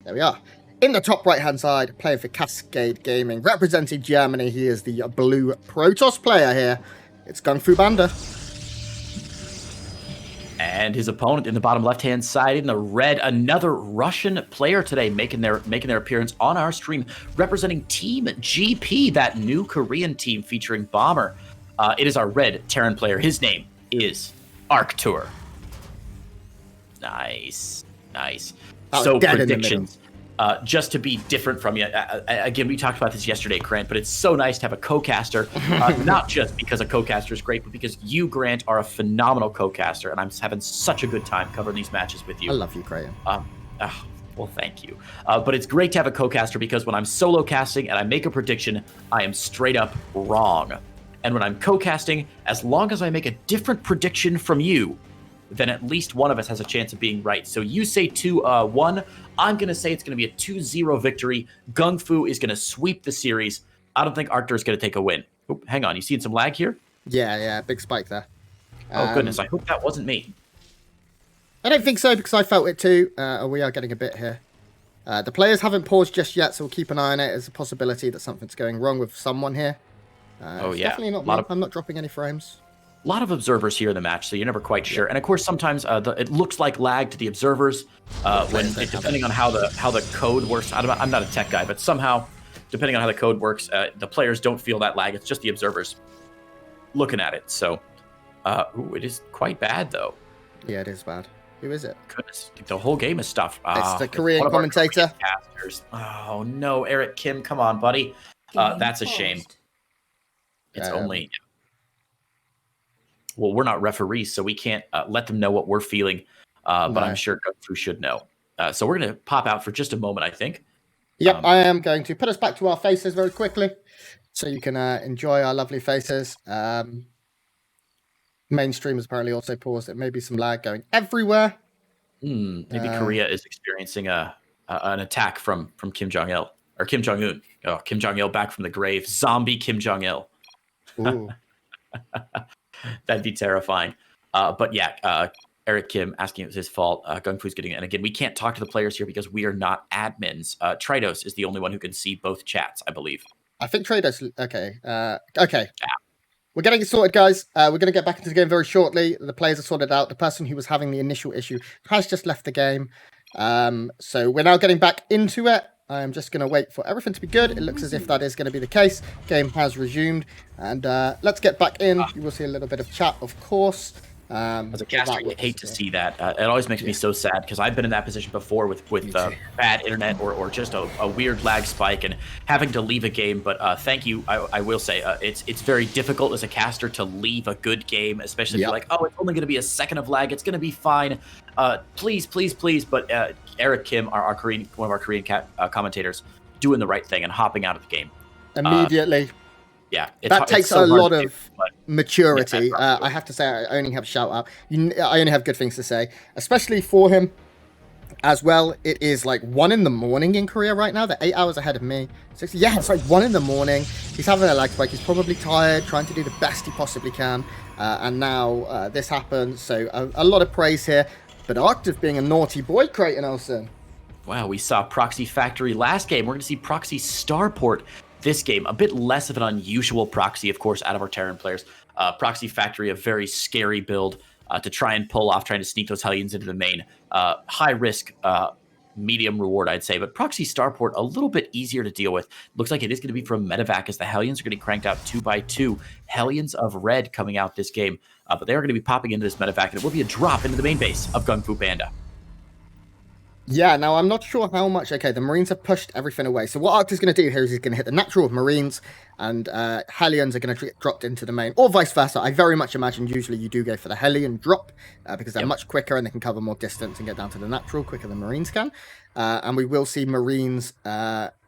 There we are. In the top right-hand side, playing for Cascade Gaming, representing Germany, he is the blue Protoss player here. It's GunGFuBanDa. And his opponent in the bottom left-hand side in the red, another Russian player today making their appearance on our stream, representing Team GP, that new Korean team featuring Bomber. It is our red Terran player. His name is Arctur. Nice. So predictions. Just to be different from you, again, we talked about this yesterday, Grant, but it's so nice to have a co-caster, not just because a co-caster is great, but because you, Grant, are a phenomenal co-caster, and I'm having such a good time covering these matches with you. I love you, Graham. Well, thank you. But it's great to have a co-caster because when I'm solo casting and I make a prediction, I am straight up wrong. And when I'm co-casting, as long as I make a different prediction from you, then at least one of us has a chance of being right. So you say 2-1. I'm going to say it's going to be a 2-0 victory. GunGFu is going to sweep the series. I don't think Arctur is going to take a win. Oop, hang on. You seeing some lag here? Yeah, big spike there. Oh, goodness. I hope that wasn't me. I don't think so, because I felt it too. We are getting a bit here. The players haven't paused just yet, so we'll keep an eye on it. There's a possibility that something's going wrong with someone here. Definitely not me. I'm not dropping any frames. A lot of observers here in the match, so you're never quite sure. And of course, sometimes it looks like lag to the observers depending on how the code works. I'm not a tech guy, but somehow, depending on how the code works, the players don't feel that lag. It's just the observers looking at it. So, it is quite bad, though. Yeah, it is bad. Who is it? Goodness, the whole game is stuff. It's the Korean commentator. Oh no, Eric Kim, come on, buddy. That's a shame. It's only. Well, we're not referees, so we can't let them know what we're feeling. But I'm sure GunGFu should know. So we're going to pop out for just a moment, I think. Yep, I am going to put us back to our faces very quickly, so you can enjoy our lovely faces. Mainstream has apparently also paused. It may be some lag going everywhere. Maybe Korea is experiencing an attack from Kim Jong-il or Kim Jong-un. Oh, Kim Jong-il back from the grave. Zombie Kim Jong-il. Ooh. That'd be terrifying. But yeah, Eric Kim asking if it's his fault. GunGFu's getting it. And again, we can't talk to the players here because we are not admins. Tridos is the only one who can see both chats, I believe. I think Tridos. Okay. Okay. Yeah. We're getting it sorted, guys. We're going to get back into the game very shortly. The players are sorted out. The person who was having the initial issue has just left the game. So we're now getting back into it. I'm just going to wait for everything to be good. It looks as if that is going to be the case. Game has resumed. And let's get back in. You will see a little bit of chat, of course. As a caster, I hate to see that. It always makes me so sad because I've been in that position before with bad internet or just a weird lag spike and having to leave a game. But thank you. I will say it's very difficult as a caster to leave a good game, especially if you're like, oh, it's only going to be a second of lag. It's going to be fine. Please. But Eric Kim, one of our Korean commentators, doing the right thing and hopping out of the game immediately. Yeah, that takes a lot of maturity. I have to say, I only have a shout out. I only have good things to say, especially for him as well. It is like 1 a.m. in Korea right now. They're 8 hours ahead of me. So it's like 1 a.m. He's having a lag spike. He's probably tired, trying to do the best he possibly can. And now this happens. So a lot of praise here. But Arctur being a naughty boy, Creighton Olsen. Wow, we saw Proxy Factory last game. We're going to see Proxy Starport this game. A bit less of an unusual proxy, of course, out of our Terran players. Proxy Factory, a very scary build to try and pull off, trying to sneak those Hellions into the main. High risk, medium reward, I'd say. But Proxy Starport, a little bit easier to deal with. Looks like it is going to be from Medevac as the Hellions are getting cranked out 2 by 2. Hellions of Red coming out this game. But they are going to be popping into this Medevac, and it will be a drop into the main base of GunGFuBanDa. Yeah, now I'm not sure how much. Okay, the Marines have pushed everything away. So what Arctur's going to do here is he's going to hit the natural of Marines, and Hellions are going to get dropped into the main, or vice versa. I very much imagine usually you do go for the Hellion drop because they're much quicker and they can cover more distance and get down to the natural quicker than Marines can. And we will see Marines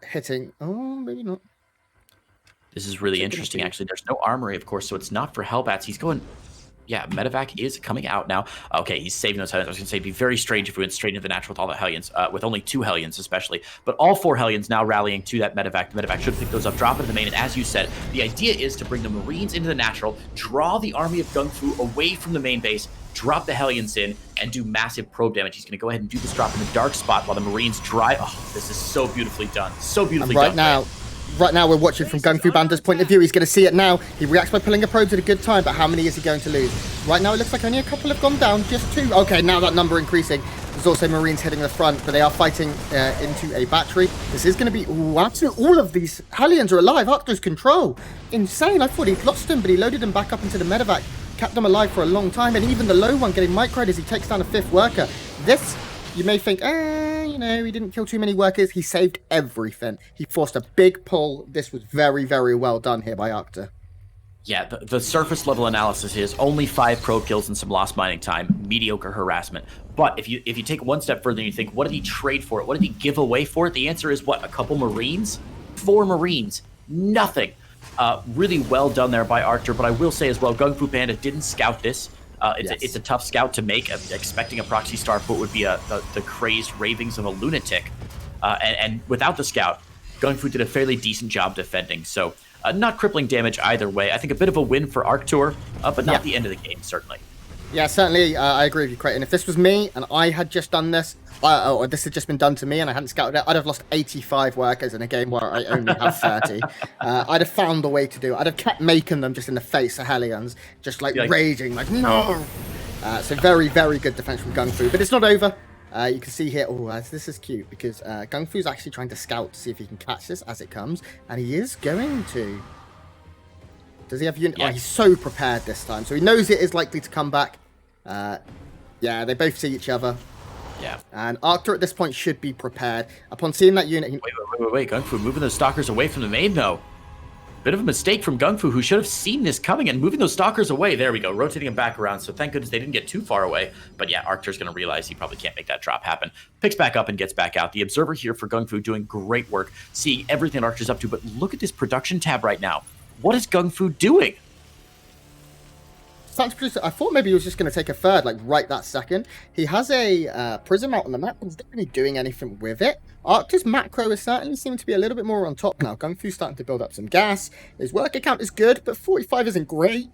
hitting. Oh, maybe not. This is really interesting, actually. There's no armory, of course, so it's not for Hellbats. He's going. Yeah, Medevac is coming out now. Okay, he's saving those Hellions. I was going to say, it'd be very strange if we went straight into the natural with all the Hellions, with only 2 Hellions especially. But all 4 Hellions now rallying to that Medevac. The Medevac should pick those up, drop into the main. And as you said, the idea is to bring the Marines into the natural, draw the army of GunGFu away from the main base, drop the Hellions in, and do massive probe damage. He's going to go ahead and do this drop in the dark spot while the Marines drive. Oh, this is so beautifully done. So beautifully done. Right now, we're watching from GunGFuBanDa's point of view. He's going to see it now. He reacts by pulling a probe at a good time, but how many is he going to lose? Right now, it looks like only a couple have gone down, just 2. Okay, now that number increasing. There's also Marines hitting the front, but they are fighting into a battery. This is going to be... Ooh, absolutely all of these Hellions are alive. Arctur's control. Insane. I thought he'd lost him, but he loaded him back up into the medevac. Kept them alive for a long time, and even the low one getting microed as he takes down a 5th worker. This... You may think, you know, he didn't kill too many workers. He saved everything. He forced a big pull. This was very, very well done here by Arctur. Yeah, the surface level analysis is only 5 probe kills and some lost mining time. Mediocre harassment. But if you take one step further and you think, what did he trade for it? What did he give away for it? The answer is what? A couple Marines? 4 Marines. Nothing. Really well done there by Arctur. But I will say as well, GunGFuBanDa didn't scout this. It's a tough scout to make. Expecting a proxy starport would be the crazed ravings of a lunatic. And without the scout, GunGFu did a fairly decent job defending. So not crippling damage either way. I think a bit of a win for Arctur, but not the end of the game, certainly. Yeah, certainly. I agree with you, Creighton. If this was me and I had just done this, or this had just been done to me and I hadn't scouted it, I'd have lost 85 workers in a game where I only have 30. I'd have found a way to do it. I'd have kept making them just in the face of Hellions, just like raging, like, no! So very, very good defense from GunGFu. But it's not over. You can see here, this is cute, because GunGFu's actually trying to scout to see if he can catch this as it comes, and he is going to. Does he have unit? Yeah. Oh, he's so prepared this time. So he knows it is likely to come back. Yeah, they both see each other. Yeah. And Arctur at this point should be prepared. Upon seeing that unit... Wait. GunGFu moving those stalkers away from the main, though. Bit of a mistake from GunGFu, who should have seen this coming and moving those stalkers away. There we go, rotating them back around. So thank goodness they didn't get too far away. But yeah, Arctur's going to realize he probably can't make that drop happen. Picks back up and gets back out. The observer here for GunGFu doing great work, seeing everything Arctur's up to. But look at this production tab right now. What is GunGFu doing? I thought maybe he was just going to take a third, like right that second. He has a prism out on the map, but he's not really doing anything with it. Arctur's macro is certainly seeming to be a little bit more on top now. GunGFu's starting to build up some gas. His worker count is good, but 45 isn't great.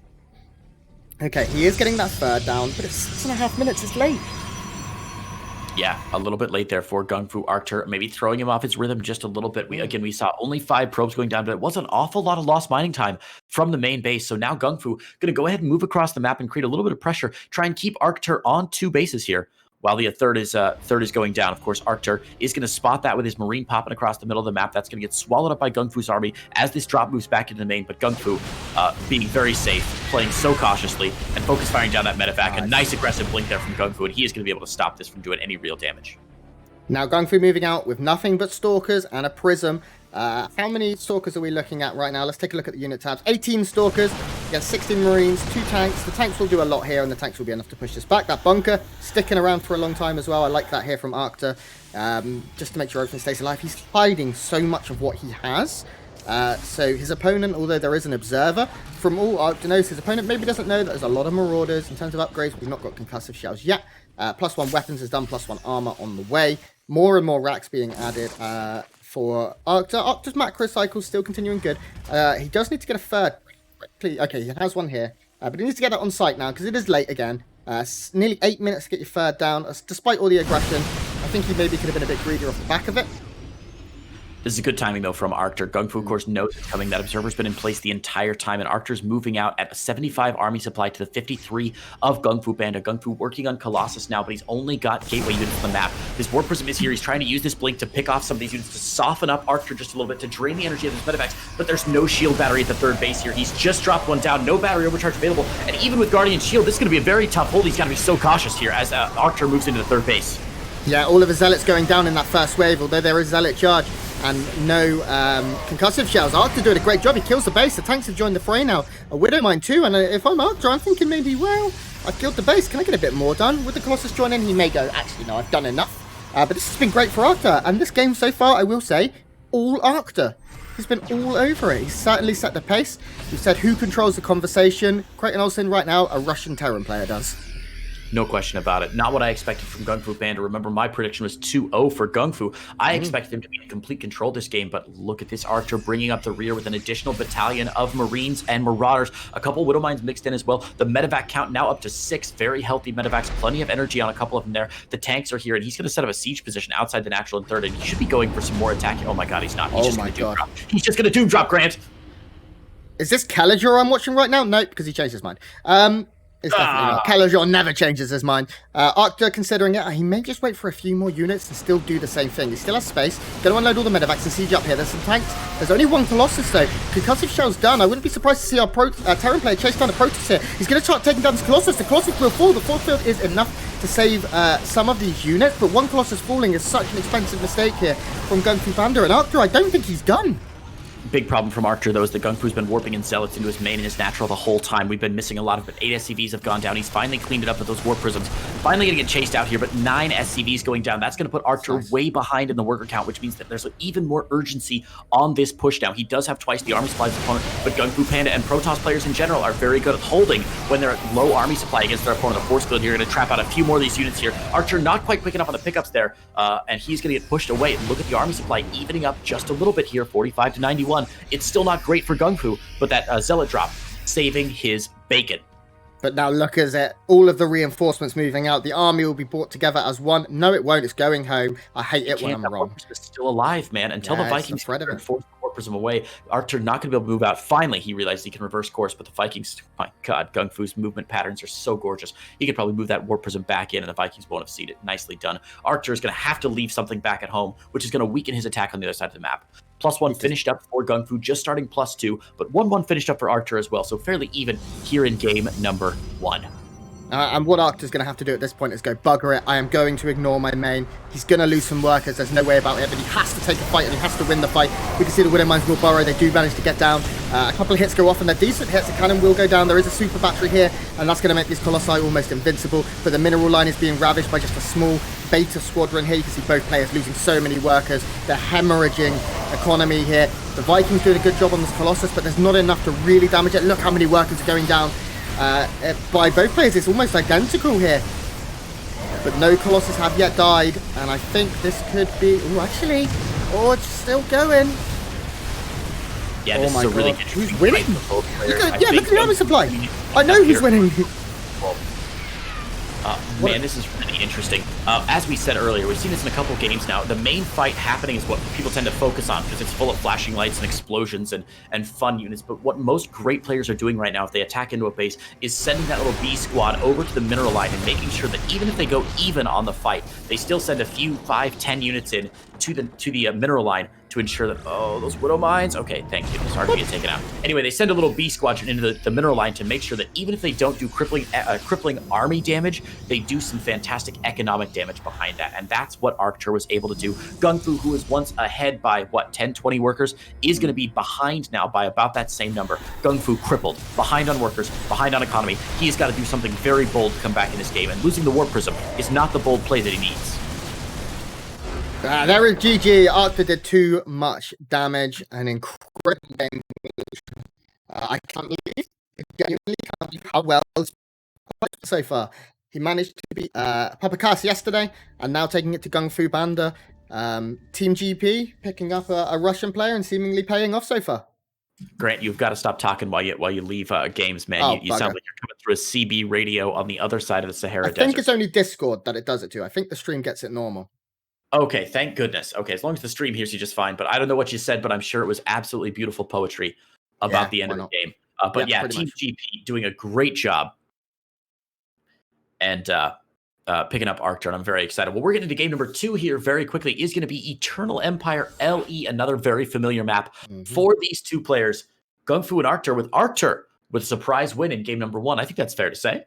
Okay, he is getting that third down, but it's 6.5 minutes. It's late. Yeah, a little bit late there for GunGFu. Arctur maybe throwing him off his rhythm just a little bit. We saw only 5 probes going down, but it was an awful lot of lost mining time from the main base. So now GunGFu going to go ahead and move across the map and create a little bit of pressure, try and keep Arctur on 2 bases here. While the third is going down. Of course, Arctur is going to spot that with his Marine popping across the middle of the map. That's going to get swallowed up by GunGFu's army as this drop moves back into the main. But GunGFu being very safe, playing so cautiously, and focus firing down that medevac. A nice aggressive blink there from GunGFu, and he is going to be able to stop this from doing any real damage. Now GunGFu moving out with nothing but Stalkers and a Prism. How many Stalkers are we looking at right now? Let's take a look at the unit tabs. 18 Stalkers against 16 Marines, 2 tanks. The tanks will do a lot here, and the tanks will be enough to push this back. That bunker sticking around for a long time as well. I like that here from Arctur, just to make sure everything stays alive. He's hiding so much of what he has. So his opponent, although there is an observer, from all Arctur knows, his opponent maybe doesn't know that there's a lot of Marauders. In terms of upgrades, we've not got concussive shells yet. +1 weapons is done, +1 armor on the way. More and more racks being added for Arctur. Arctur's macro cycle is still continuing good. He does need to get a third quickly. Okay, he has one here, but he needs to get that on site now because it is late again. Nearly 8 minutes to get your third down. Despite all the aggression, I think he maybe could have been a bit greedier off the back of it. This is good timing, though, from Arctur. GunGFu, of course, knows it's coming. That observer's been in place the entire time, and Arctur's moving out at a 75 army supply to the 53 of GunGFuBanDa. GunGFu working on Colossus now, but he's only got gateway units on the map. His War Prism is here. He's trying to use this blink to pick off some of these units to soften up Arctur just a little bit, to drain the energy of his medevacs, but there's no shield battery at the third base here. He's just dropped one down. No battery overcharge available, and even with Guardian Shield, this is going to be a very tough hold. He's got to be so cautious here as Arctur moves into the third base. Yeah, all of his Zealots going down in that first wave, although there is Zealot charge and no concussive shells. Arctur doing a great job. He kills the base. The tanks have joined the fray now. A Widow Mine too, and if I'm Arctur, I'm thinking maybe, well, I've killed the base. Can I get a bit more done? With the Colossus joining, he may go, actually, no, I've done enough. But this has been great for Arctur, and this game so far, I will say, all Arctur. He's been all over it. He's certainly set the pace. We've said who controls the conversation. Creighton Olsen right now, a Russian Terran player does. No question about it. Not what I expected from GunGFuBanDa. Remember, my prediction was 2-0 for GunGFu. I expected him to be in complete control this game, but look at this Arctur bringing up the rear with an additional battalion of Marines and Marauders. A couple Widow Mines mixed in as well. The medevac count now up to 6. Very healthy medevacs. Plenty of energy on a couple of them there. The tanks are here, and he's going to set up a siege position outside the natural and third, and he should be going for some more attack. Oh my god, he's not. He's just going to doom drop. He's just going to doom drop, Grant. Is this Caliger I'm watching right now? Nope, because he changed his mind. It's definitely not. Caliger never changes his mind. Arctur, considering it, he may just wait for a few more units and still do the same thing. He still has space. Going to unload all the medevacs and siege up here. There's some tanks. There's only one Colossus, though. Concussive shell's done. I wouldn't be surprised to see our Terran player chase down the Protoss here. He's going to start taking down this Colossus. The Colossus will fall. The force field is enough to save some of these units, but one Colossus falling is such an expensive mistake here from GunGFuBanDa. And Arctur, I don't think he's done. Big problem from Arctur, though, is that GunGFu's been warping in Zealots into his main and his natural the whole time. We've been missing a lot of it. 8 SCVs have gone down. He's finally cleaned it up with those Warp Prisms. Finally going to get chased out here, but 9 SCVs going down. That's going to put Arctur way behind in the worker count, which means that there's even more urgency on this push now. He does have twice the army supply of his opponent, but GunGFuBanDa and Protoss players in general are very good at holding when they're at low army supply against their opponent. The force field here going to trap out a few more of these units here. Arctur not quite quick enough on the pickups there, and he's going to get pushed away. Look at the army supply evening up just a little bit here, 45 to 91. It's still not great for GunGFu, but that Zealot drop saving his bacon. But now look at all of the reinforcements moving out. The army will be brought together as one. No, it won't. It's going home. I hate it when I'm wrong. It's still alive, man. Until the Vikings force the Warp Prism away, Arctur not going to be able to move out. Finally, he realized he can reverse course, but the Vikings, my god, GunGFu's movement patterns are so gorgeous. He could probably move that Warp Prism back in, and the Vikings won't have seen it. Nicely done. Arctur is going to have to leave something back at home, which is going to weaken his attack on the other side of the map. +1 finished up for GunGFu, just starting +2, but 1-1 finished up for Arctur as well, so fairly even here in game number 1. And what Arctur's going to have to do at this point is go, bugger it, I am going to ignore my main. He's going to lose some workers, there's no way about it, but he has to take a fight and he has to win the fight. We can see the Widow Mines will burrow, they do manage to get down. A couple of hits go off and they're decent hits, the cannon will go down. There is a super battery here, and that's going to make these Colossi almost invincible. But the mineral line is being ravished by just a small beta squadron here. You can see both players losing so many workers. They're hemorrhaging economy here. The Vikings doing a good job on this Colossus, but there's not enough to really damage it. Look how many workers are going down. By both players, it's almost identical here. But no Colossus have yet died, and I think this could be... it's still going. Yeah, this is a really good Who's winning? Look at the army supply. I know who's winning. Man, this is really interesting. As we said earlier, we've seen this in a couple games now. The main fight happening is what people tend to focus on because it's full of flashing lights and explosions and fun units. But what most great players are doing right now if they attack into a base is sending that little B squad over to the mineral line and making sure that even if they go even on the fight, they still send a few 5-10 units in to the mineral line to ensure that, those Widow Mines, okay, thank you, sorry to get taken out. Anyway, they send a little B squadron into the mineral line to make sure that even if they don't do crippling army damage, they do some fantastic economic damage behind that, and that's what Arctur was able to do. GunGFu, who was once ahead by, 10, 20 workers, is going to be behind now by about that same number. GunGFu crippled, behind on workers, behind on economy. He's got to do something very bold to come back in this game, and losing the Warp Prism is not the bold play that he needs. There is GG. Arctur did too much damage. An incredible game. I genuinely can't believe how well it's played so far. He managed to beat Papakas yesterday, and now taking it to GunGFuBanDa. Team GP picking up a Russian player and seemingly paying off so far. Grant, you've got to stop talking while you leave games, man. You sound like you're coming through a CB radio on the other side of the Sahara Desert. I think it's only Discord that it does it to. I think the stream gets it normal. Okay, thank goodness. Okay, as long as the stream hears you just fine. But I don't know what you said, but I'm sure it was absolutely beautiful poetry about the end of the game. Team GP doing a great job and picking up Arctur, and I'm very excited. Well, we're getting to game number 2 here very quickly. Is going to be Eternal Empire LE, another very familiar map for these two players, GunGFu and Arctur, with Arctur with a surprise win in game number 1. I think that's fair to say.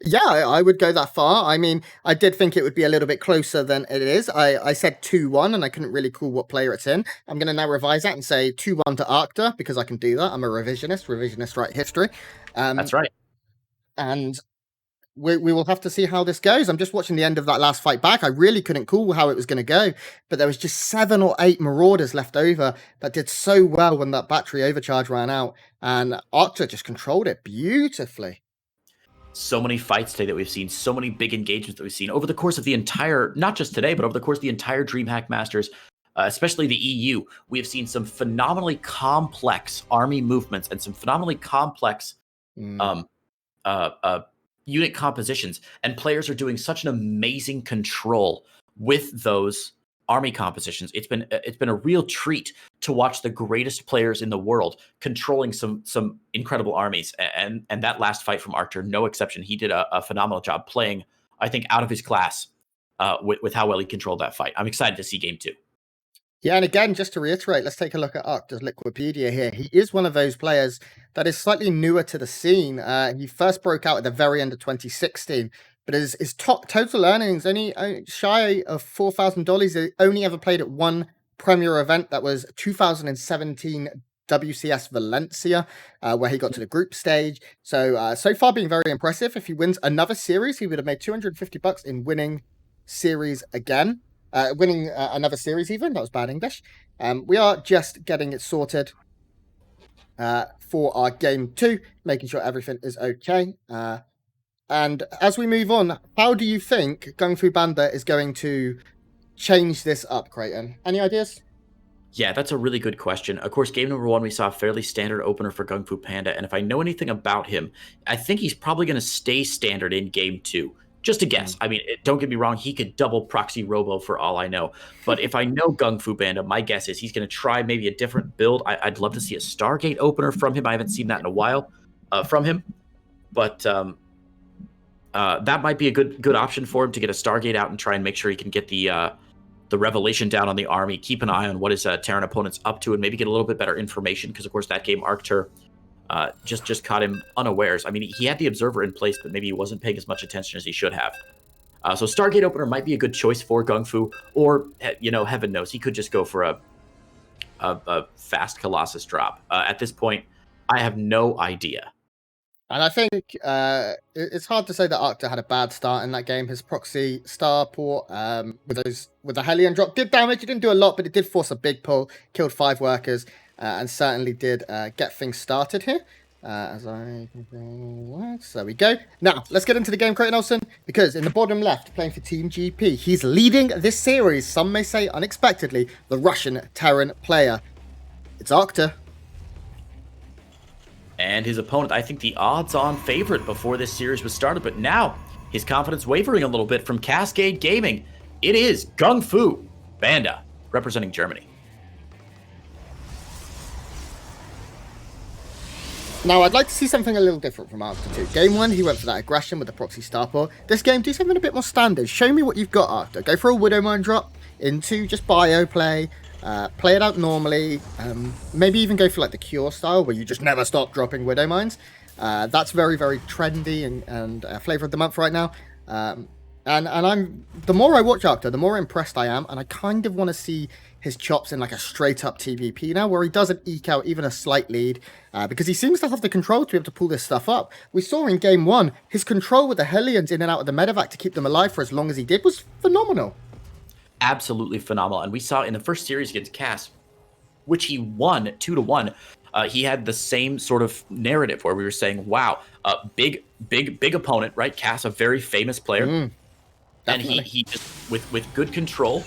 Yeah, I would go that far. I mean, I did think it would be a little bit closer than it is. I said 2-1, and I couldn't really call what player it's in. I'm going to now revise that and say 2-1 to Arctur, because I can do that. I'm a revisionist write history. That's right. And we will have to see how this goes. I'm just watching the end of that last fight back. I really couldn't call how it was going to go, but there was just 7 or 8 Marauders left over that did so well when that battery overcharge ran out, and Arctur just controlled it beautifully. so many fights today that we've seen, so many big engagements that we've seen over the course of the entire, not just today, but over the course of the entire DreamHack Masters, especially the EU. We have seen some phenomenally complex army movements and some phenomenally complex unit compositions, and players are doing such an amazing control with those army compositions. It's been a real treat to watch the greatest players in the world controlling some incredible armies. And that last fight from Arctur, no exception. He did a phenomenal job playing, I think, out of his class with how well he controlled that fight. I'm excited to see game 2. Yeah, and again, just to reiterate, let's take a look at Arctur's Wikipedia here. He is one of those players that is slightly newer to the scene. He first broke out at the very end of 2016, but his top total earnings only shy of $4,000. He only ever played at one premier event. That was 2017 WCS Valencia, where he got to the group stage. So far being very impressive. If he wins another series, he would have made $250 in winning series again. Winning another series even. That was bad English. We are just getting it sorted for our game 2, making sure everything is okay. And as we move on, how do you think GunGFuBanDa is going to change this up, Creighton? Any ideas? Yeah, that's a really good question. Of course, game number 1, we saw a fairly standard opener for GunGFuBanDa, and if I know anything about him, I think he's probably going to stay standard in game 2. Just a guess. I mean, don't get me wrong, he could double proxy robo for all I know. But if I know GunGFuBanDa, my guess is he's going to try maybe a different build. I'd love to see a Stargate opener from him. I haven't seen that in a while from him. But that might be a good option for him to get a Stargate out and try and make sure he can get the revelation down on the army, keep an eye on what his Terran opponent's up to, and maybe get a little bit better information, because, of course, that game, Arctur, just caught him unawares. I mean, he had the observer in place, but maybe he wasn't paying as much attention as he should have. So Stargate opener might be a good choice for GunGFu, or, heaven knows, he could just go for a fast Colossus drop. At this point, I have no idea. And I think it's hard to say that Arctur had a bad start in that game. His proxy starport with the Hellion drop did damage. It didn't do a lot, but it did force a big pull, killed 5 workers, and certainly did get things started here. There we go. Now, let's get into the game, Creighton Olsen, because in the bottom left, playing for Team GP, he's leading this series, some may say unexpectedly, the Russian Terran player. It's Arctur. And his opponent, I think the odds-on favorite before this series was started, but now his confidence wavering a little bit from Cascade Gaming. It is GunGFuBanDa, representing Germany. Now, I'd like to see something a little different from Arctur too. Game 1, he went for that aggression with the proxy starport. This game, do something a bit more standard. Show me what you've got, Arctur. Go for a Widowmine drop into just bio play. Play it out normally. Maybe even go for like the Cure style, where you just never stop dropping Widowmines. That's very, very trendy and flavor of the month right now. And I'm, the more I watch Arctur, the more impressed I am, and I kind of want to see his chops in like a straight up TVP now, where he doesn't eke out even a slight lead, because he seems to have the control to be able to pull this stuff up. We saw in game 1, his control with the Hellions in and out of the medevac to keep them alive for as long as he did was phenomenal. Absolutely phenomenal. And we saw in the first series against Cass, which he won 2-1, he had the same sort of narrative where we were saying, wow, big opponent, right? Cass, a very famous player. And he just, with good control,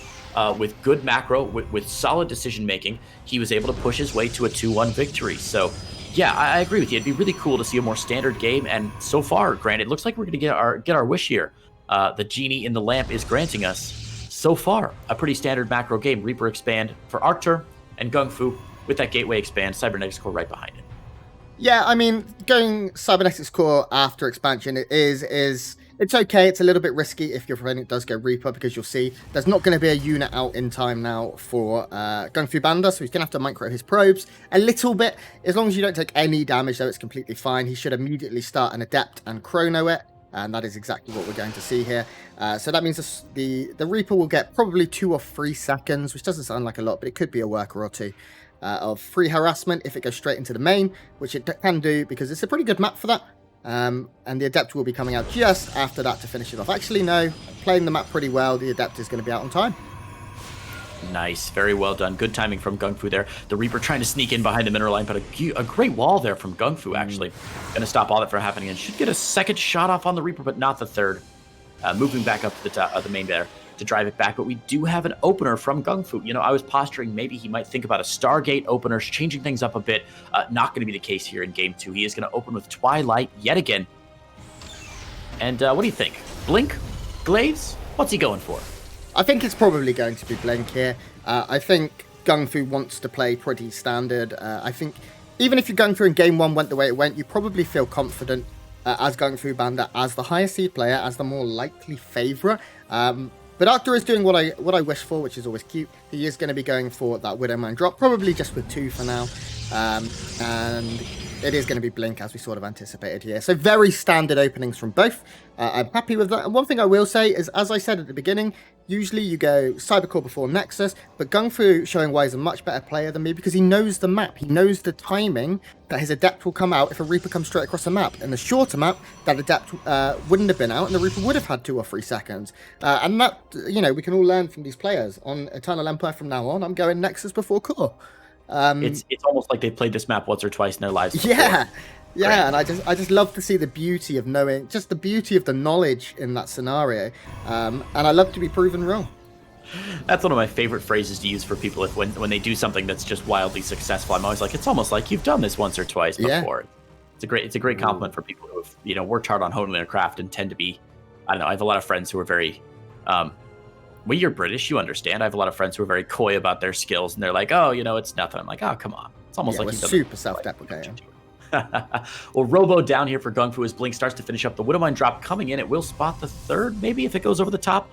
with good macro, with solid decision making, he was able to push his way to a 2-1 victory. So yeah, I agree with you. It'd be really cool to see a more standard game. And so far, granted, it looks like we're going to get our wish here. The genie in the lamp is granting us, so far, a pretty standard macro game. Reaper expand for Arctur, and GunGFu with that gateway expand, cybernetics core right behind it. Yeah, I mean, going cybernetics core after expansion is it's okay. It's a little bit risky if your opponent does go Reaper, because you'll see there's not going to be a unit out in time now for GunGFuBanDa, so he's going to have to micro his probes a little bit. As long as you don't take any damage, though, it's completely fine. He should immediately start an Adept and chrono it. And that is exactly what we're going to see here. So that means the Reaper will get probably 2 or 3 seconds, which doesn't sound like a lot, but it could be a worker or two of free harassment if it goes straight into the main, which it can do because it's a pretty good map for that. And the Adept will be coming out just after that to finish it off. Actually, no, playing the map pretty well, the Adept is going to be out on time. Nice. Very well done. Good timing from GunGFu there. The Reaper trying to sneak in behind the mineral line, but a great wall there from GunGFu, actually. Going to stop all that from happening and should get a second shot off on the Reaper, but not the third. Moving back up to the top of the main there to drive it back, but we do have an opener from GunGFu. You know, I was posturing maybe he might think about a Stargate opener, changing things up a bit. Not going to be the case here in Game 2. He is going to open with Twilight yet again. And what do you think? Blink? Glaives? What's he going for? I think it's probably going to be Blink here. I think GunGFu wants to play pretty standard. I think even if your GunGFu in Game 1 went the way it went, you probably feel confident as GunGFuBanDa, as the higher seed player, as the more likely favourite. But Arctur is doing what I wish for, which is always cute. He is going to be going for that Widowmine drop, probably just with 2 for now. And it is going to be Blink, as we sort of anticipated here. So very standard openings from both. I'm happy with that. And one thing I will say is, as I said at the beginning, usually you go Cybercore before Nexus, but GunGFu showing why he's a much better player than me because he knows the map. He knows the timing that his Adept will come out if a Reaper comes straight across the map. In the shorter map, that Adept wouldn't have been out and the Reaper would have had 2 or 3 seconds. And that, you know, we can all learn from these players. On Eternal Empire from now on, I'm going Nexus before Core. It's almost like they played this map once or twice in their lives before. Yeah, and I just love to see the beauty of knowing, just the beauty of the knowledge in that scenario, and I love to be proven wrong. That's one of my favorite phrases to use for people when they do something that's just wildly successful. I'm always like, it's almost like you've done this once or twice before. Yeah. It's a great compliment for people who have, you know, worked hard on honing their craft and tend to be, I don't know, I have a lot of friends who are very, well, you're British, you understand. I have a lot of friends who are very coy about their skills, and they're like, oh, you know, it's nothing. I'm like, oh, come on. It's almost like we're super self-deprecating. Well, Robo down here for GunGFu as Blink starts to finish up the Widowmine drop coming in. It will spot the third, maybe, if it goes over the top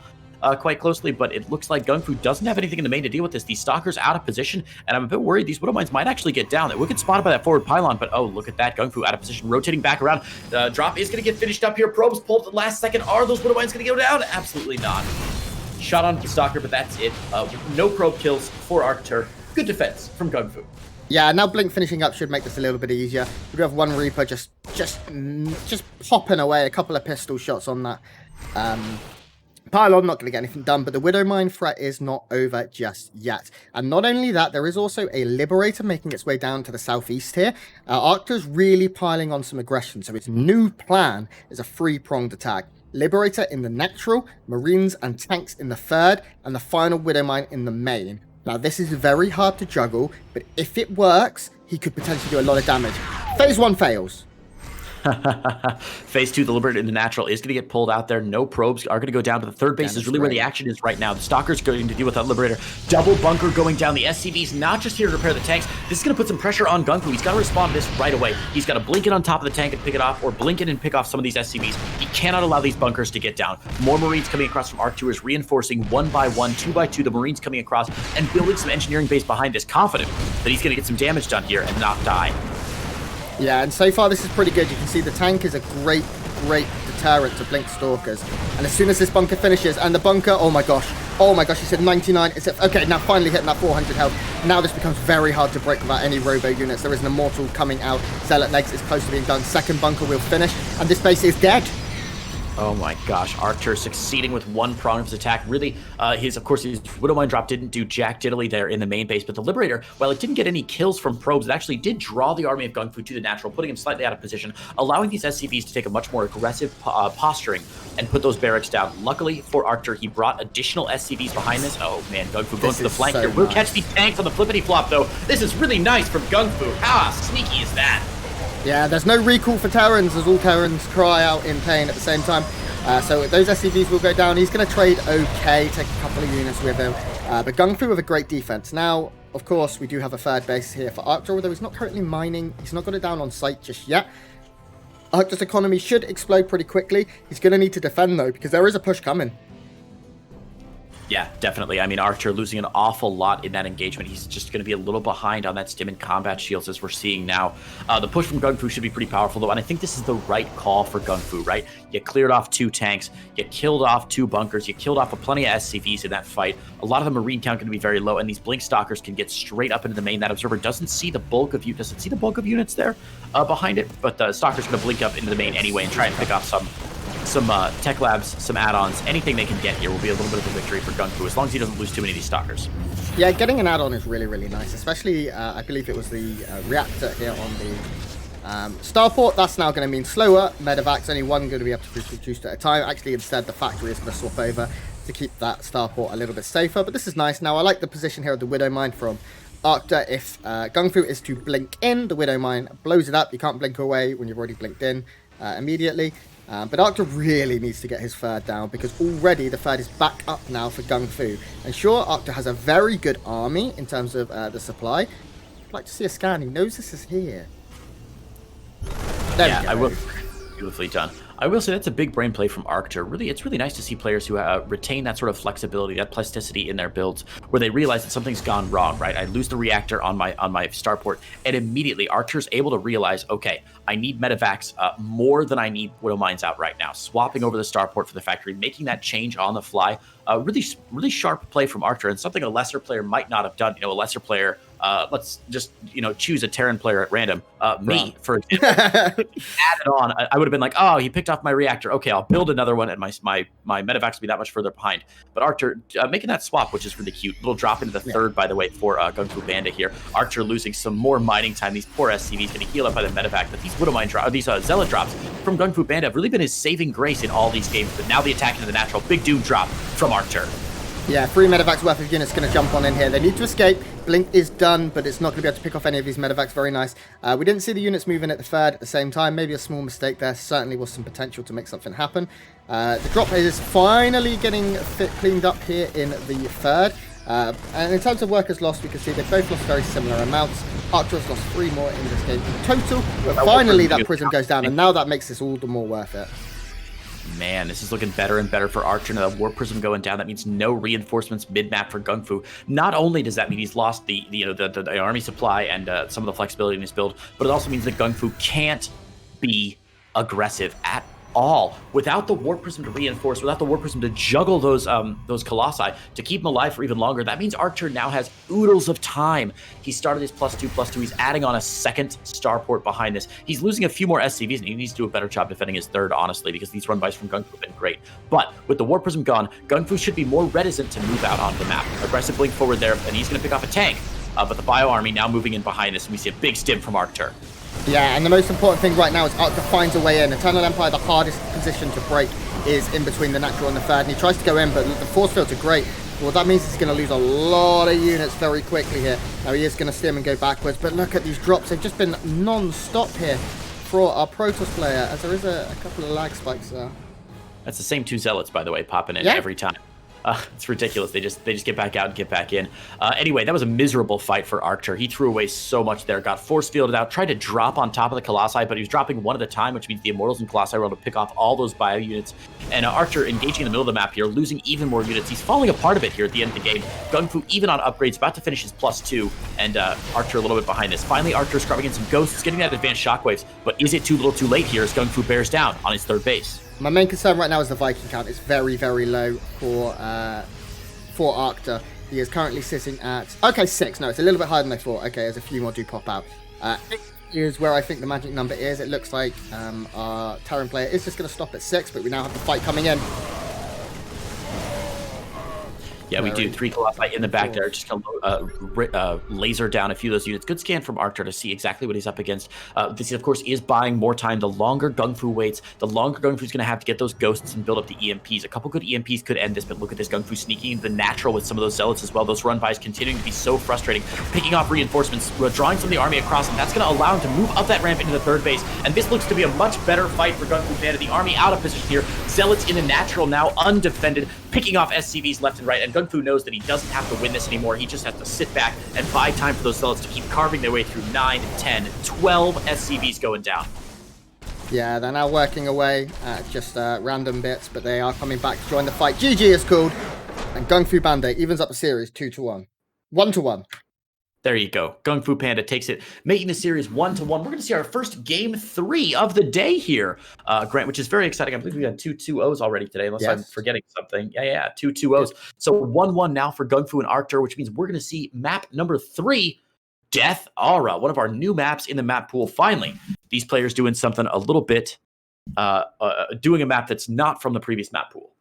quite closely, but it looks like GunGFu doesn't have anything in the main to deal with this. These Stalkers out of position, and I'm a bit worried these Widowmines might actually get down. They will get spotted by that forward pylon, but oh, look at that. GunGFu out of position, rotating back around. The drop is going to get finished up here. Probes pulled at the last second. Are those Widowmines going to go down? Absolutely not. Shot onto the Stalker, but that's it. No probe kills for Arctur. Good defense from GunGFu. Yeah, now Blink finishing up should make this a little bit easier. We do have one Reaper just popping away, a couple of pistol shots on that pylon, not going to get anything done, but the Widowmine threat is not over just yet. And not only that, there is also a Liberator making its way down to the southeast here. Arctur's really piling on some aggression, so its new plan is a 3-pronged attack. Liberator in the natural, Marines and tanks in the third, and the final Widowmine in the main. Now, this is very hard to juggle, but if it works, he could potentially do a lot of damage. Phase 1 fails. Phase 2, the Liberator in the natural is going to get pulled out there. No probes are going to go down, but the third base is really where the action is right now. The Stalker's going to deal with that Liberator. Double bunker going down. The SCV's not just here to repair the tanks. This is going to put some pressure on GunGFu. He's got to respond to this right away. He's got to blink it on top of the tank and pick it off, or blink it and pick off some of these SCVs. He cannot allow these bunkers to get down. More Marines coming across from Arctur is reinforcing 1 by 1, 2 by 2. The Marines coming across and building some engineering base behind this, confident that he's going to get some damage done here and not die. Yeah, and so far this is pretty good. You can see the tank is a great deterrent to Blink Stalkers. And as soon as this bunker finishes, and the bunker, oh my gosh, he said 99. Okay, now finally hitting that 400 health. Now this becomes very hard to break without any robo units. There is an Immortal coming out. Zealot legs is close to being done. Second bunker will finish, and this base is dead. Oh my gosh, Arctur succeeding with 1 prong of his attack. Really, his Widowmine drop didn't do jack diddly there in the main base, but the Liberator, while it didn't get any kills from probes, it actually did draw the army of GunGFu to the natural, putting him slightly out of position, allowing these SCVs to take a much more aggressive posturing and put those barracks down. Luckily for Arctur, he brought additional SCVs behind this. Oh man, GunGFu going to the flank here. We'll catch these tanks on the flippity flop though. This is really nice from GunGFu. How sneaky is that? Yeah, there's no recall for Terrans, as all Terrans cry out in pain at the same time. So those SCVs will go down. He's going to trade okay, take a couple of units with him. But GunGFu with a great defense. Now, of course, we do have a third base here for Arctur, although he's not currently mining. He's not got it down on site just yet. Arctur's economy should explode pretty quickly. He's going to need to defend, though, because there is a push coming. Yeah, definitely. I mean, Arctur losing an awful lot in that engagement. He's just going to be a little behind on that stim and combat shields, as we're seeing now. The push from GunGFu should be pretty powerful, though, and I think this is the right call for GunGFu, right? You cleared off 2 tanks, you killed off 2 bunkers, you killed off plenty of SCVs in that fight. A lot of the Marine count going to be very low, and these Blink Stalkers can get straight up into the main. That Observer doesn't see the bulk of units. Does it see the bulk of units there behind it? But the Stalker's going to blink up into the main anyway and try and pick off some tech labs, some add-ons, anything they can get here will be a little bit of a victory for GunGFu, as long as he doesn't lose too many of these Stalkers. Yeah, getting an add-on is really, really nice, especially, I believe it was the reactor here on the starport. That's now going to mean slower medevacs, only one going to be able to be produced at a time. Actually, instead, the factory is going to swap over to keep that starport a little bit safer, but this is nice. Now, I like the position here of the Widow Mine from Arctur. If GunGFu is to blink in, the Widow Mine blows it up. You can't blink away when you've already blinked in immediately. But Arctur really needs to get his third down, because already the third is back up now for GunGFu. And sure, Arctur has a very good army in terms of the supply. I'd like to see a scan. He knows this is here. Yeah, I will. Beautifully done. I will say that's a big brain play from Arctur. Really, it's really nice to see players who retain that sort of flexibility, that plasticity in their builds, where they realize that something's gone wrong. Right, I lose the reactor on my starport, and immediately Arctur's able to realize, okay, I need medevacs more than I need Widow Mines out right now. Swapping over the starport for the factory, making that change on the fly. Really sharp play from Arctur, and something a lesser player might not have done. A lesser player. Let's just choose a Terran player at random. Me, for example, added on. I would have been like, oh, he picked off my reactor. Okay, I'll build another one, and my medevacs will be that much further behind. But Arctur making that swap, which is really cute. Little drop into the third, by the way, for GunGFuBanDa here. Arctur losing some more mining time. These poor SCVs getting healed up by the medevac, but these Widow Mine these Zealot drops from GunGFuBanDa have really been his saving grace in all these games. But now the attack into the natural, big Doom drop from Arctur. Yeah, 3 medevacs worth of units going to jump on in here. They need to escape. Blink is done, but it's not going to be able to pick off any of these medevacs. Very nice. We didn't see the units moving at the third at the same time. Maybe a small mistake there. Certainly was some potential to make something happen. The drop is finally getting cleaned up here in the third. And in terms of workers lost, we can see they both lost very similar amounts. Arctur has lost 3 more in this game in total. But finally, that prism goes down, and now that makes this all the more worth it. Man, this is looking better and better for Arctur. Now, the Warp Prism going down, that means no reinforcements mid-map for GunGFu. Not only does that mean he's lost the army supply and some of the flexibility in his build, but it also means that GunGFu can't be aggressive at all without the Warp Prism to reinforce, without the Warp Prism to juggle those Colossi to keep them alive for even longer. That means Arctur now has oodles of time. He started his +2/+2. He's adding on a second starport behind this. He's losing a few more SCVs, and he needs to do a better job defending his third, honestly, because these run-bys from GunGFu have been great. But with the Warp Prism gone, GunGFu should be more reticent to move out onto the map. Aggressive blink forward there, and he's going to pick off a tank. But the Bio Army now moving in behind this, and we see a big stim from Arctur. Yeah, and the most important thing right now is Arctur finds a way in. Eternal Empire, the hardest position to break is in between the natural and the third, and he tries to go in, but the force fields are great. Well, that means he's going to lose a lot of units very quickly here. Now, he is going to stim and go backwards, but look at these drops. They've just been non-stop here for our Protoss player, as there is a couple of lag spikes there. That's the same 2 Zealots, by the way, popping in every time. It's ridiculous. They just get back out and get back in. Anyway, that was a miserable fight for Arctur. He threw away so much there, got force fielded out, tried to drop on top of the Colossi, but he was dropping one at a time, which means the Immortals and Colossi were able to pick off all those bio units. And Arctur engaging in the middle of the map here, losing even more units. He's falling apart a bit here at the end of the game. GunGFu even on upgrades, about to finish his +2, and Arctur a little bit behind this. Finally, Arctur scrubbing in some ghosts, getting that advanced shockwaves, but is it too little too late here as GunGFu bears down on his third base? My main concern right now is the Viking count. It's very, very low for Arctur. He is currently sitting at 6. No, it's a little bit higher than I thought. Okay, there's a few more do pop out. Here's where I think the magic number is. It looks like our Terran player is just going to stop at 6, but we now have the fight coming in. Yeah, we do. 3 Colossi in the back there. Just going to laser down a few of those units. Good scan from Arctur to see exactly what he's up against. This, of course, is buying more time. The longer GunGFu waits, the longer GunGFu's going to have to get those ghosts and build up the EMPs. A couple good EMPs could end this, but look at this. GunGFu sneaking into the natural with some of those Zealots as well. Those run-bys continuing to be so frustrating. Picking off reinforcements, drawing some of the army across, and that's going to allow him to move up that ramp into the third base. And this looks to be a much better fight for GunGFuBanDa. The army out of position here. Zealots in the natural now, undefended, picking off SCVs left and right. And GunGFu knows that he doesn't have to win this anymore. He just has to sit back and buy time for those Zealots to keep carving their way through 9, 10, 12 SCVs going down. Yeah, they're now working away at just random bits, but they are coming back to join the fight. GG is called, and GunGFuBanDa evens up the series 2-1. 1-1. There you go. GunGFuBanDa takes it, making the series 1-1. We're going to see our first game 3 of the day here, Grant, which is very exciting. I believe we had 2 2-0s already today, unless I'm forgetting something. Yeah, 2 2-0s. So 1-1 now for GunGFu and Arctur, which means we're going to see map number 3, Death Aura, one of our new maps in the map pool. Finally, these players doing something a little bit, doing a map that's not from the previous map pool.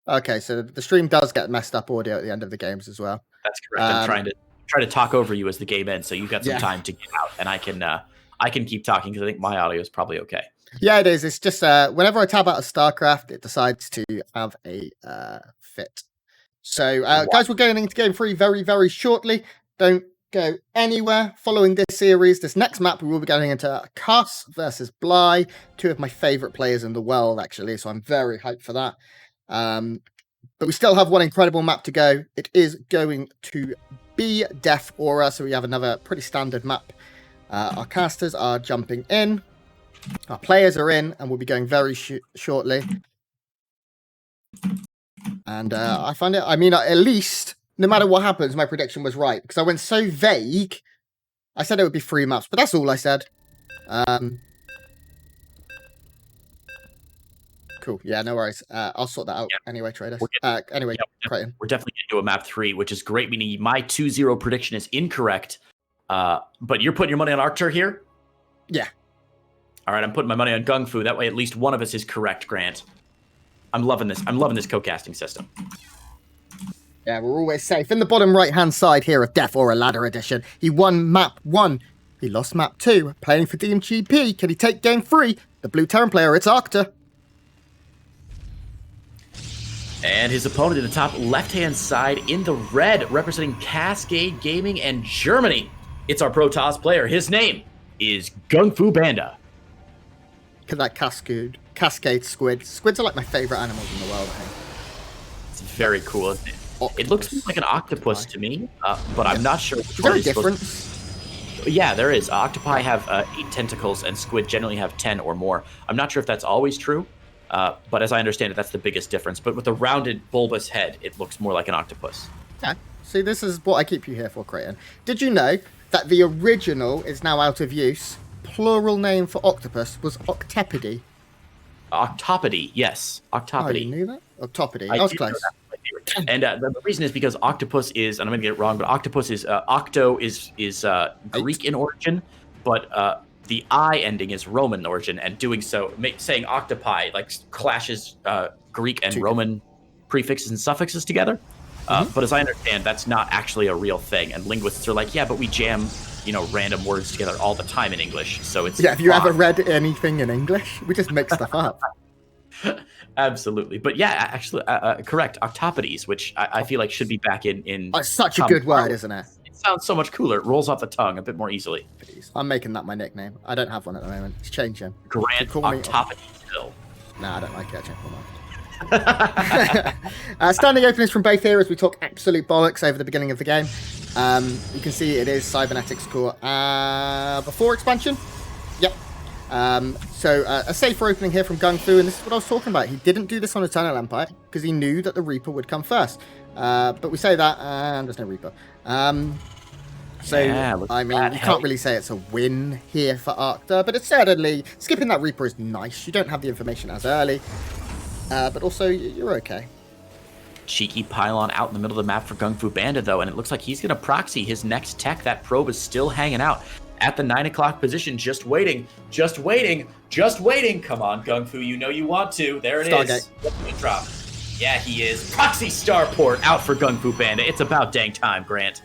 Okay, so the stream does get messed up audio at the end of the games as well. That's correct. I'm trying to talk over you as the game ends, so you've got some time to get out, and I can keep talking because I think my audio is probably okay. Yeah, it is. It's just whenever I tab out of StarCraft, it decides to have a fit. So, guys, we're going into Game 3 very, very shortly. Don't go anywhere. Following this series, this next map, we will be going into Cuss versus Bly, two of my favourite players in the world, actually, so I'm very hyped for that. But we still have one incredible map to go. It is going to be Death Aura, so we have another pretty standard map. Our casters are jumping in. Our players are in, and we'll be going very shortly. And I find it, I mean, at least, no matter what happens, my prediction was right. Because I went so vague. I said it would be 3 maps, but that's all I said. Cool. Yeah, no worries. I'll sort that out anyway, traders. Anyway, Creighton. We're definitely going to do a map 3, which is great. Meaning my 2-0 prediction is incorrect. But you're putting your money on Arctur here? Yeah. All right, I'm putting my money on GunGFu. That way, at least one of us is correct, Grant. I'm loving this. I'm loving this co-casting system. Yeah, we're always safe. In the bottom right-hand side here of Death Aura Ladder Edition, he won map 1. He lost map 2. Playing for DMGP. Can he take game 3? The blue Terran player, it's Arctur. And his opponent in the top left-hand side in the red, representing Cascade Gaming and Germany. It's our Pro Tour player. His name is GunGFuBanDa. Look at that cascade squid. Squids are like my favorite animals in the world, I think. It's very cool, isn't it? It looks like an octopus to me, but I'm not sure. Is there a difference? Yeah, there is. Octopi have 8 tentacles, and squid generally have 10 or more. I'm not sure if that's always true, but as I understand it, that's the biggest difference. But with the rounded, bulbous head, it looks more like an octopus. Yeah. See, this is what I keep you here for, Creighton. Did you know that the original is now out of use? Plural name for octopus was Octopody. Octopody, yes. Octopody. Oh, you knew that? Octopody. That was close. And the reason is because octopus is, and I'm going to get it wrong, but octopus is, octo is Greek in origin, but the I ending is Roman in origin, and doing so, saying octopi, like, clashes Greek and Roman prefixes and suffixes together. But as I understand, that's not actually a real thing, and linguists are like, yeah, but we jam, random words together all the time in English, so it's have you ever read anything in English? We just make stuff up. Absolutely. But yeah, actually, correct, octopodes, which I feel like should be back in it's such a good word, isn't it? It sounds so much cooler. It rolls off the tongue a bit more easily. I'm making that my nickname. I don't have one at the moment. It's changing. Grant Octopodes still. Nah, I don't like it. I changed my mind. Standing openings from both here as we talk absolute bollocks over the beginning of the game. You can see it is Cybernetics core before expansion. Yep. So a safer opening here from GunGFu, and this is what I was talking about. He didn't do this on Eternal Empire because he knew that the Reaper would come first. But we say that, and there's no Reaper. I mean, you can't really say it's a win here for Arctur, but it's certainly, skipping that Reaper is nice. You don't have the information as early. But also, you're okay. Cheeky pylon out in the middle of the map for GunGFuBanDa, though, and it looks like he's going to proxy his next tech. That probe is still hanging out at the 9 o'clock position, just waiting. Come on, GunGFu, you know you want to. There it is. Drop. Yeah, he is. Proxy starport out for GunGFuBanDa. It's about dang time, Grant.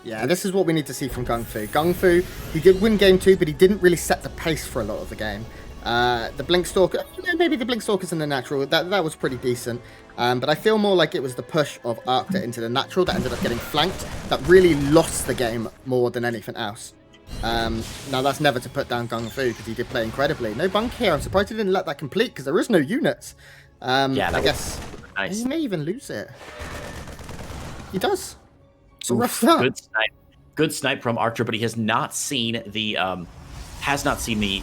Yeah, this is what we need to see from GunGFu. GunGFu, he did win game 2, but he didn't really set the pace for a lot of the game. The Blinkstalker, maybe the Blinkstalker's in the natural, that was pretty decent. But I feel more like it was the push of Arctur into the natural that ended up getting flanked that really lost the game more than anything else. Now that's never to put down GunGFu because he did play incredibly. No bunk here. I'm surprised he didn't let that complete because there is no units. I guess nice. He may even lose it. He does. It's a rough start. Good snipe from Arctur, but he has not seen the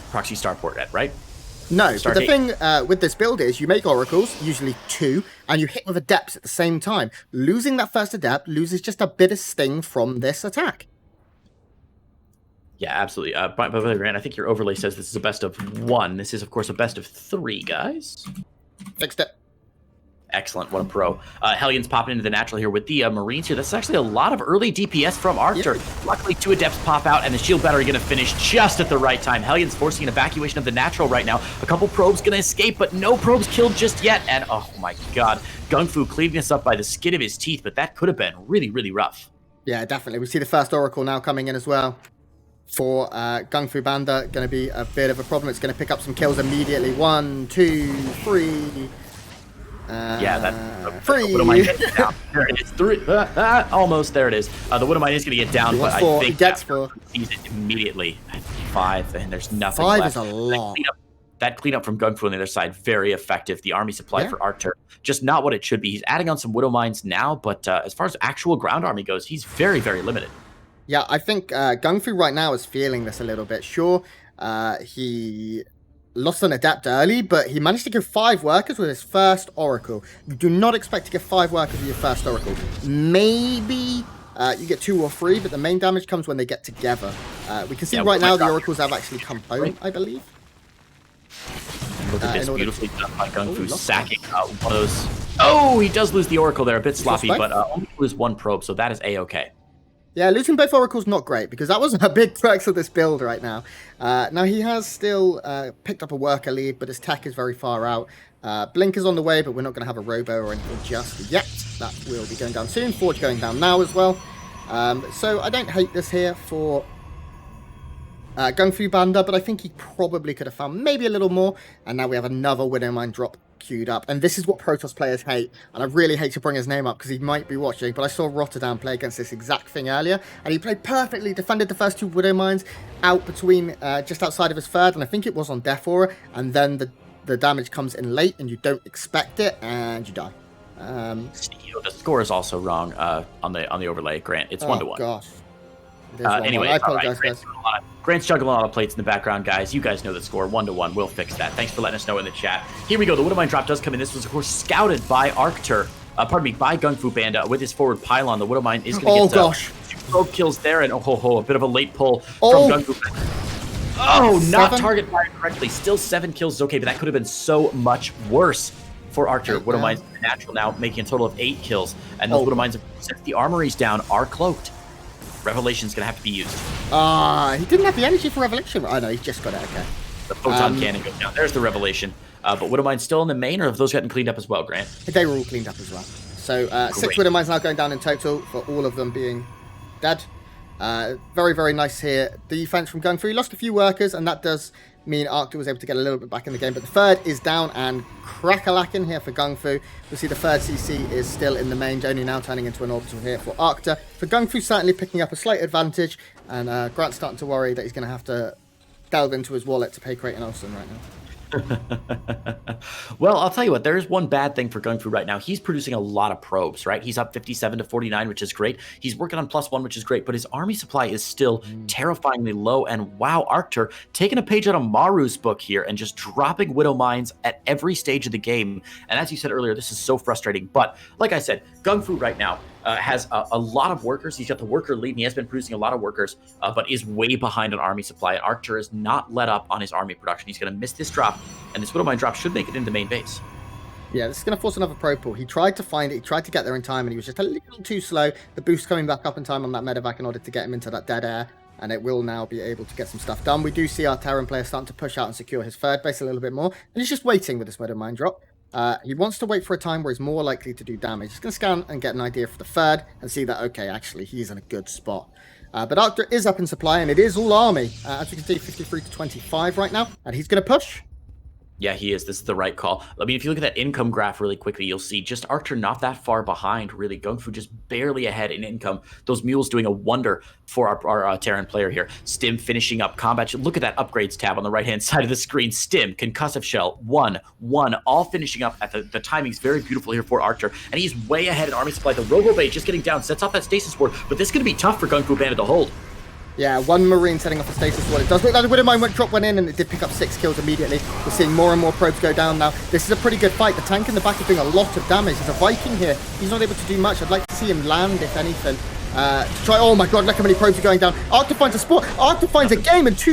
proxy starport yet, right? No, but the thing with this build is you make oracles, usually 2, and you hit with adepts at the same time. Losing that first adept loses just a bit of sting from this attack. Yeah, absolutely. By the way, Grant, I think your overlay says this is a best of 1. This is, of course, a best of 3, guys. Fixed it. Excellent. What a pro. Hellion's popping into the natural here with the Marines here. That's actually a lot of early DPS from Arctur. Yep. Luckily, 2 Adepts pop out, and the shield battery going to finish just at the right time. Hellion's forcing an evacuation of the natural right now. A couple probes going to escape, but no probes killed just yet. And oh my god, GunGFu cleaning us up by the skin of his teeth, but that could have been really, really rough. Yeah, definitely. We see the first Oracle now coming in as well. For GunGFuBanDa, going to be a bit of a problem. It's going to pick up some kills immediately. 1, 2, 3... yeah, that's 3. Down. There it is. 3. Almost. There it is. The Widowmine is going to get down, but 4. I think he gets 4. Sees it immediately. 5, and there's nothing 5 left. Is a lot. That cleanup from GunGFu on the other side, very effective. The army supply for Arctur, just not what it should be. He's adding on some Widow Mines now, but as far as actual ground army goes, he's very, very limited. Yeah, I think GunGFu right now is feeling this a little bit. Sure, he lost an Adept early, but he managed to give 5 workers with his first Oracle. You do not expect to get 5 workers with your first Oracle. Maybe you get 2 or 3, but the main damage comes when they get together. We can see right now the Oracles have actually come home, I believe. Look at this beautifully done by GunGFu, sacking one of those. Oh, he does lose the Oracle there, a bit sloppy, but only lose 1 probe, so that is A-okay. Yeah, losing both Oracles not great, because that was a big crux of this build right now. Now, he has still picked up a worker lead, but his tech is very far out. Blink is on the way, but we're not going to have a Robo or anything just yet. That will be going down soon. Forge going down now as well. So I don't hate this here for GunGFuBanDa, but I think he probably could have found maybe a little more. And now we have another Widowmine drop queued up, and this is what Protoss players hate, and I really hate to bring his name up because he might be watching, but I saw Rotterdam play against this exact thing earlier, and he played perfectly, defended the first 2 Widow Mines out between just outside of his third, and I think it was on Death Aura, and then the damage comes in late and you don't expect it and you die. The score is also wrong on the overlay, Grant. It's 1-1. Oh gosh. Anyway, I apologize, guys. Grant's juggling a lot of plates in the background, guys. You guys know the score, 1-1. We'll fix that. Thanks for letting us know in the chat. Here we go. The Widowmine drop does come in. This was, of course, scouted by Arctur. By GunGFuBanDa with his forward pylon. The Widowmine is going to get 2 probe kills there, and a bit of a late pull from GunGFuBanDa. Oh, not target fired correctly. Still 7 kills is okay, but that could have been so much worse for Arctur. Widowmines natural now, making a total of 8 kills, and those Widowmines, since the armories down, are cloaked. Revelation's going to have to be used. He didn't have the energy for Revelation. Oh, no, he's just got it, okay. The photon cannon goes down. There's the Revelation. But Widowmine's still in the main, or have those gotten cleaned up as well, Grant? They were all cleaned up as well. So 6 Widowmines now going down in total, for all of them being dead. Very, very nice here. Defense from GunGFu. He lost a few workers, and that does mean Arctur was able to get a little bit back in the game. But the third is down and crack-a-lacking here for GunGFu. We see the third CC is still in the main, only now turning into an orbital here for Arctur. For GunGFu, certainly picking up a slight advantage, and Grant's starting to worry that he's going to have to delve into his wallet to pay Creighton Olsen right now. Well, I'll tell you what, there is one bad thing for GunGFu right now. He's producing a lot of probes, right? He's up 57 to 49, which is great. He's working on +1, which is great, but his army supply is still terrifyingly low. And wow, Arctur taking a page out of Maru's book here and just dropping Widow Mines at every stage of the game. And as you said earlier, this is so frustrating. But like I said, GunGFu right now has a lot of workers. He's got the worker lead, and he has been producing a lot of workers, but is way behind on army supply. And Arctur is not let up on his army production. He's going to miss this drop, and this Widowmine drop should make it into the main base. Yeah, this is going to force another probe pull. He tried to find it. He tried to get there in time, and he was just a little too slow. The boost coming back up in time on that medevac in order to get him into that dead air, and it will now be able to get some stuff done. We do see our Terran player starting to push out and secure his third base a little bit more, and he's just waiting with this Widowmine drop. He wants to wait for a time where he's more likely to do damage. He's going to scan and get an idea for the third and see that, okay, actually, he's in a good spot. But Arctur is up in supply, and it is all army. As you can see, 53 to 25 right now, and he's going to push. Yeah, he is. This is the right call. I mean, if you look at that income graph really quickly, you'll see just Arctur not that far behind, really. GunGFu just barely ahead in income. Those mules doing a wonder for our Terran player here. Stim finishing up combat. Look at that upgrades tab on the right-hand side of the screen. Stim, concussive shell, 1, all finishing up at the timing's very beautiful here for Arctur. And he's way ahead in army supply. The Robo-Bay just getting down, sets off that stasis ward, but this is going to be tough for GunGFuBanDa to hold. Yeah, 1 Marine setting off a status ward. It does look like the Widowmine drop one in, and it did pick up 6 kills immediately. We're seeing more and more probes go down now. This is a pretty good fight. The tank in the back is doing a lot of damage. There's a Viking here. He's not able to do much. I'd like to see him land, if anything. To try. Oh my god, look how many probes are going down. Arctur finds a spot. Arctur finds a game, and 2